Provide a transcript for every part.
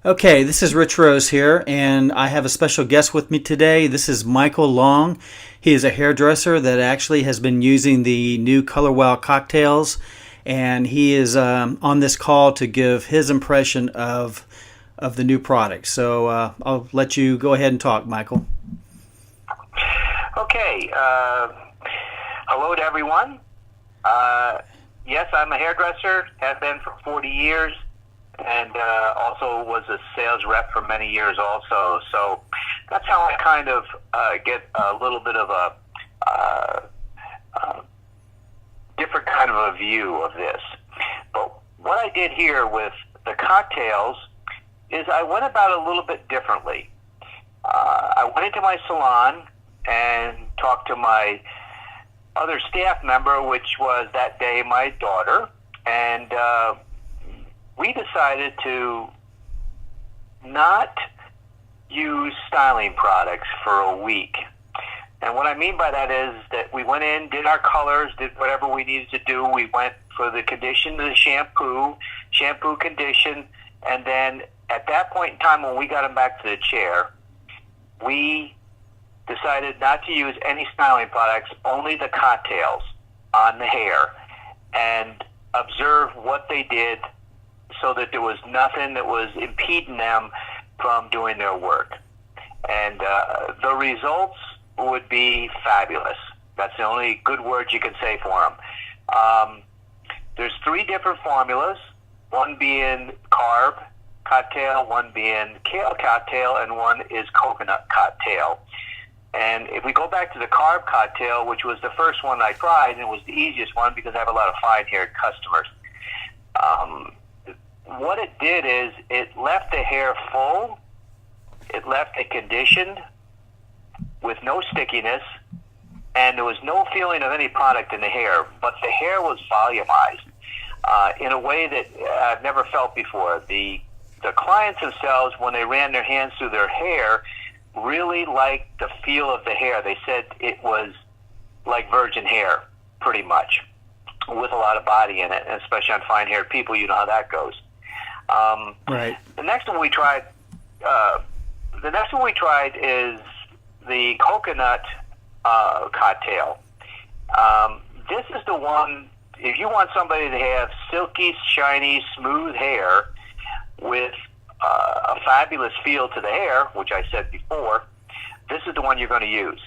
Okay, this is Rich Rose here, and I have a special guest with me today. This is Michael Long. He is a hairdresser that actually has been using the new Color Wow cocktails, and he is on this call to give his impression of the new product. So I'll let you go ahead and talk, Michael. Okay. Hello to everyone. Yes, I'm a hairdresser, have been for 40 years, and also was a sales rep for many years also. So that's how I kind of get a little bit of a different kind of a view of this. But what I did here with the cocktails is I went about it a little bit differently. I went into my salon and talked to my other staff member, which was that day my daughter, and we decided to not use styling products for a week. And what I mean by that is that we went in, did our colors, did whatever we needed to do. We went for the condition, the shampoo, condition, and then at that point in time when we got him back to the chair, we decided not to use any styling products, only the cocktails on the hair, and observe what they did so that there was nothing that was impeding them from doing their work. And the results would be fabulous. That's the only good word you can say for them. There's 3 different formulas, one being carb cocktail, one being kale cocktail, and one is coconut cocktail. And if we go back to the carb cocktail, which was the first one I tried, and it was the easiest one because I have a lot of fine-haired customers, what it did is it left the hair full, it left it conditioned with no stickiness, and there was no feeling of any product in the hair, but the hair was volumized in a way that I've never felt before. The clients themselves, when they ran their hands through their hair, really liked the feel of the hair. They said it was like virgin hair, pretty much, with a lot of body in it, and especially on fine-haired people, you know how that goes. Right. The next one we tried is the coconut cocktail. This is the one, if you want somebody to have silky, shiny, smooth hair with a fabulous feel to the hair, which I said before, this is the one you're going to use.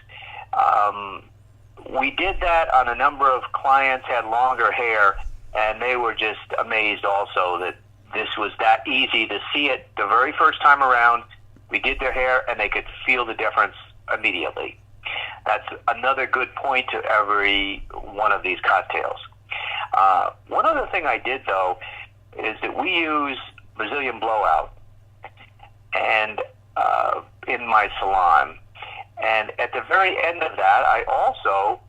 We did that on a number of clients, had longer hair, and they were just amazed also that this was that easy to see it the very first time around. We did their hair, and they could feel the difference immediately. That's another good point to every one of these cocktails. One other thing I did, though, is that we use Brazilian blowout and in my salon. And at the very end of that, I also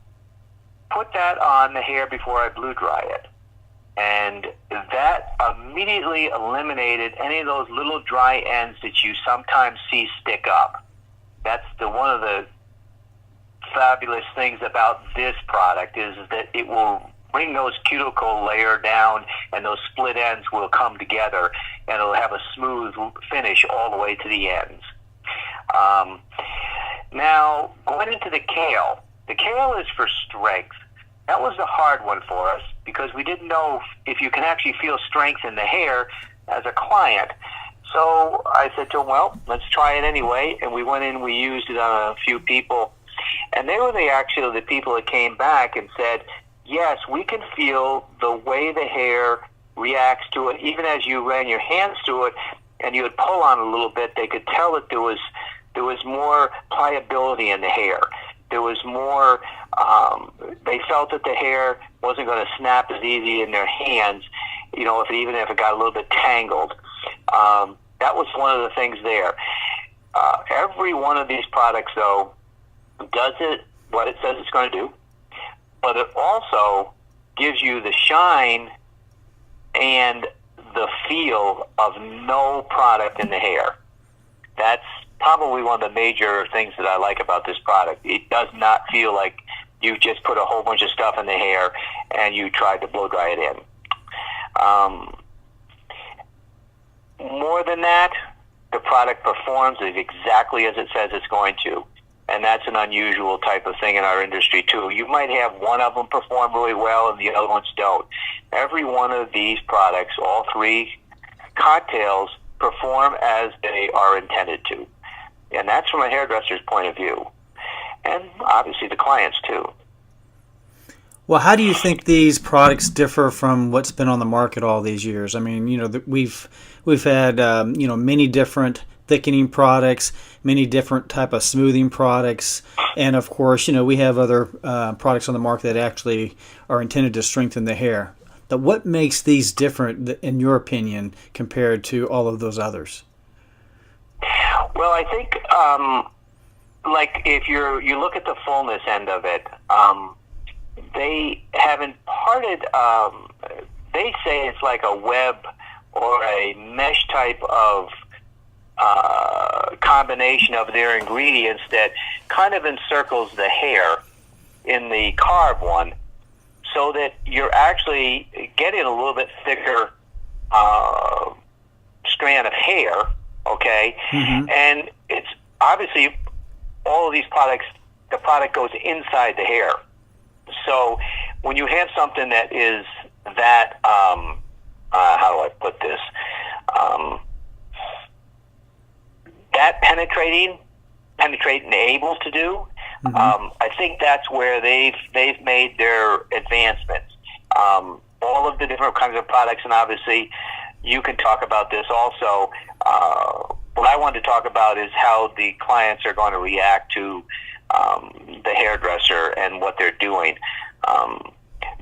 put that on the hair before I blow dry it. And that immediately eliminated any of those little dry ends that you sometimes see stick up. That's one of the fabulous things about this product is that it will bring those cuticle layer down, and those split ends will come together, and it'll have a smooth finish all the way to the ends. Now, going into the kale is for strength. That was the hard one for us because we didn't know if you can actually feel strength in the hair as a client. So I said to him, well, let's try it anyway, and we went in, we used it on a few people, and they were the people that came back and said, yes, we can feel the way the hair reacts to it. Even as you ran your hands through it and you would pull on it a little bit, they could tell that there was more pliability in the hair. There was more, they felt that the hair wasn't going to snap as easy in their hands, even if it got a little bit tangled. That was one of the things there. Every one of these products, though, does it what it says it's going to do, but it also gives you the shine and the feel of no product in the hair. That's probably one of the major things that I like about this product. It does not feel like you just put a whole bunch of stuff in the hair and you tried to blow dry it in. More than that, the product performs exactly as it says it's going to. And that's an unusual type of thing in our industry, too. You might have one of them perform really well and the other ones don't. Every one of these products, all three cocktails, perform as they are intended to. And that's from a hairdresser's point of view. And obviously the clients, too. Well, how do you think these products differ from what's been on the market all these years? I mean, we've had many different thickening products, many different type of smoothing products, and of course, we have other products on the market that actually are intended to strengthen the hair. But what makes these different, in your opinion, compared to all of those others? Well, I think, like if you look at the fullness end of it, they have imparted. They say it's like a web or a mesh type of combination of their ingredients that kind of encircles the hair in the carb one, so that you're actually getting a little bit thicker strand of hair, okay? Mm-hmm. And it's obviously all of these products, the product goes inside the hair. So when you have something that is that, how do I put this? That penetrating and able to do, mm-hmm. I think that's where they've made their advancements. All of the different kinds of products, and obviously you can talk about this also. What I wanted to talk about is how the clients are going to react to the hairdresser and what they're doing.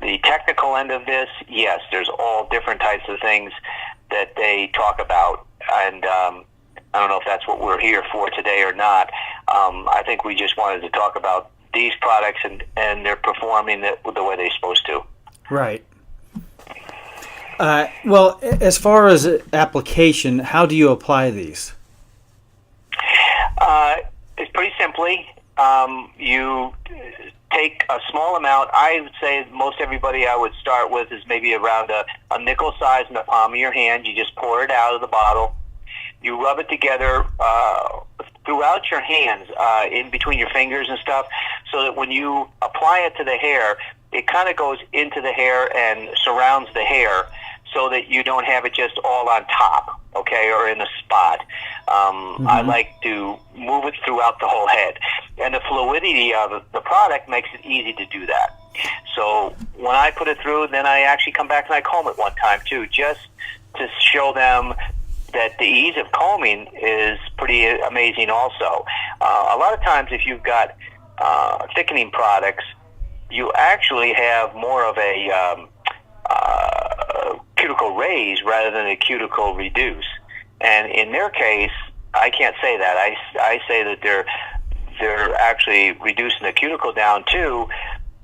The technical end of this, yes, there's all different types of things that they talk about, and I don't know if that's what we're here for today or not. I think we just wanted to talk about these products and they're performing the way they're supposed to. Right. Well, as far as application, how do you apply these? It's pretty simply. You take a small amount. I would say most everybody I would start with is maybe around a nickel size in the palm of your hand. You just pour it out of the bottle. You rub it together throughout your hands, in between your fingers and stuff, so that when you apply it to the hair, it kind of goes into the hair and surrounds the hair, so that you don't have it just all on top, okay, or in a spot. Mm-hmm. I like to move it throughout the whole head. And the fluidity of the product makes it easy to do that. So when I put it through, then I actually come back and I comb it one time too, just to show them that the ease of combing is pretty amazing also. A lot of times if you've got thickening products, you actually have more of a cuticle raise rather than a cuticle reduce. And in their case, I can't say that. I say that they're actually reducing the cuticle down too,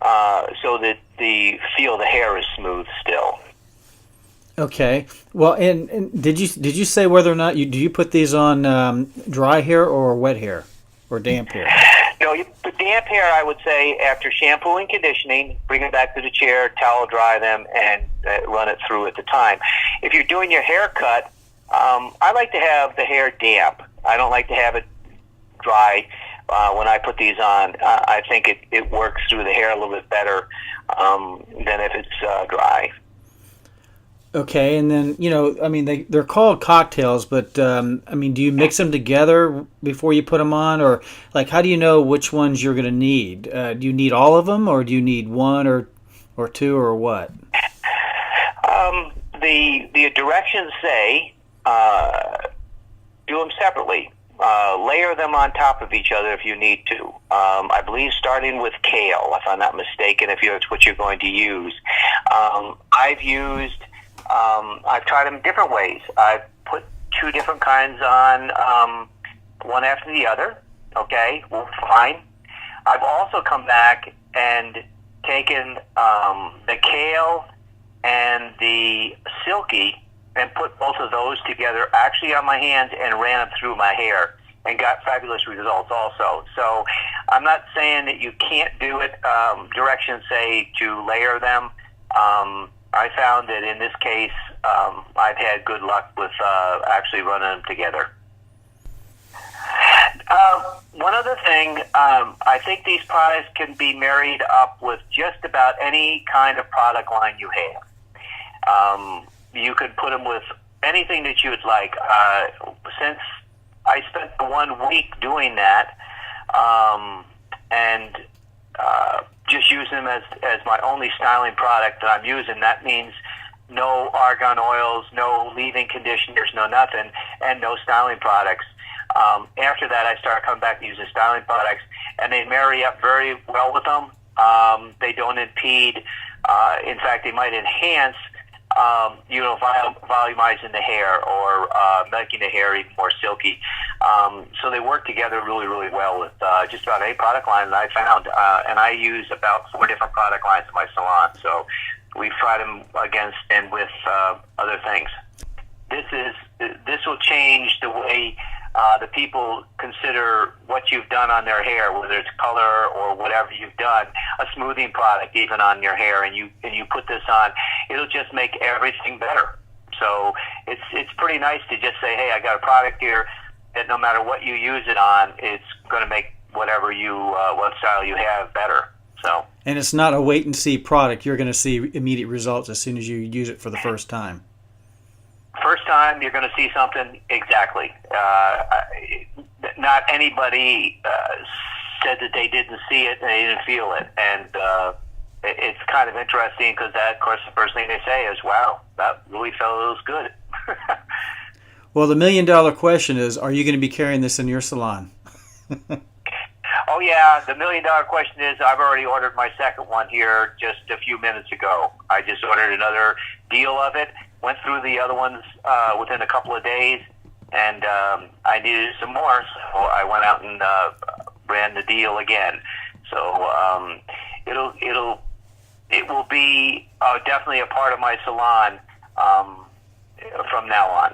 so that the feel of the hair is smooth still. Okay. Well, and did you say whether or not do you put these on dry hair or wet hair or damp hair? No, the damp hair, I would say after shampoo and conditioning, bring it back to the chair, towel dry them, and run it through at the time. If you're doing your haircut, I like to have the hair damp. I don't like to have it dry. When I put these on, I think it works through the hair a little bit better than if it's dry. Okay, and then, I mean, they're called cocktails, but, I mean, do you mix them together before you put them on? Or, like, how do you know which ones you're going to need? Do you need all of them, or do you need one or two, or what? The directions say do them separately. Layer them on top of each other if you need to. I believe starting with kale, if I'm not mistaken, if it's what you're going to use. I've tried them different ways. I've put two different kinds on, one after the other. Okay, well, fine. I've also come back and taken the kale and the silky and put both of those together actually on my hands and ran them through my hair and got fabulous results also. So I'm not saying that you can't do it. Directions say to layer them. I found that in this case, I've had good luck with actually running them together. One other thing, I think these products can be married up with just about any kind of product line you have. You could put them with anything that you would like. Since I spent 1 week doing that, and just using them as my only styling product that I'm using, that means no argan oils, no leave-in conditioners, no nothing, and no styling products. After that, I started coming back to using styling products, and they marry up very well with them. They don't impede. In fact, they might enhance, volumizing the hair or making the hair even more silky. So they work together really, really well with just about any product line that I found. And I use about 4 different product lines in my salon. So we've tried them against and with other things. This will change the way the people consider what you've done on their hair, whether it's color or whatever you've done, a smoothing product even on your hair, and you put this on, it'll just make everything better. So it's pretty nice to just say, hey, I got a product here that no matter what you use it on, it's going to make whatever what style you have better. So. And it's not a wait and see product. You're going to see immediate results as soon as you use it for the first time. First time, you're going to see something exactly. Not anybody said that they didn't see it and they didn't feel it. And it's kind of interesting because that, of course, the first thing they say is, wow, that really feels good. Well, the $1 million question is, are you going to be carrying this in your salon? Oh, yeah. The $1 million question is, I've already ordered my second one here just a few minutes ago. I just ordered another deal of it, went through the other ones within a couple of days, and I needed some more, so I went out and ran the deal again. So it will be definitely a part of my salon from now on.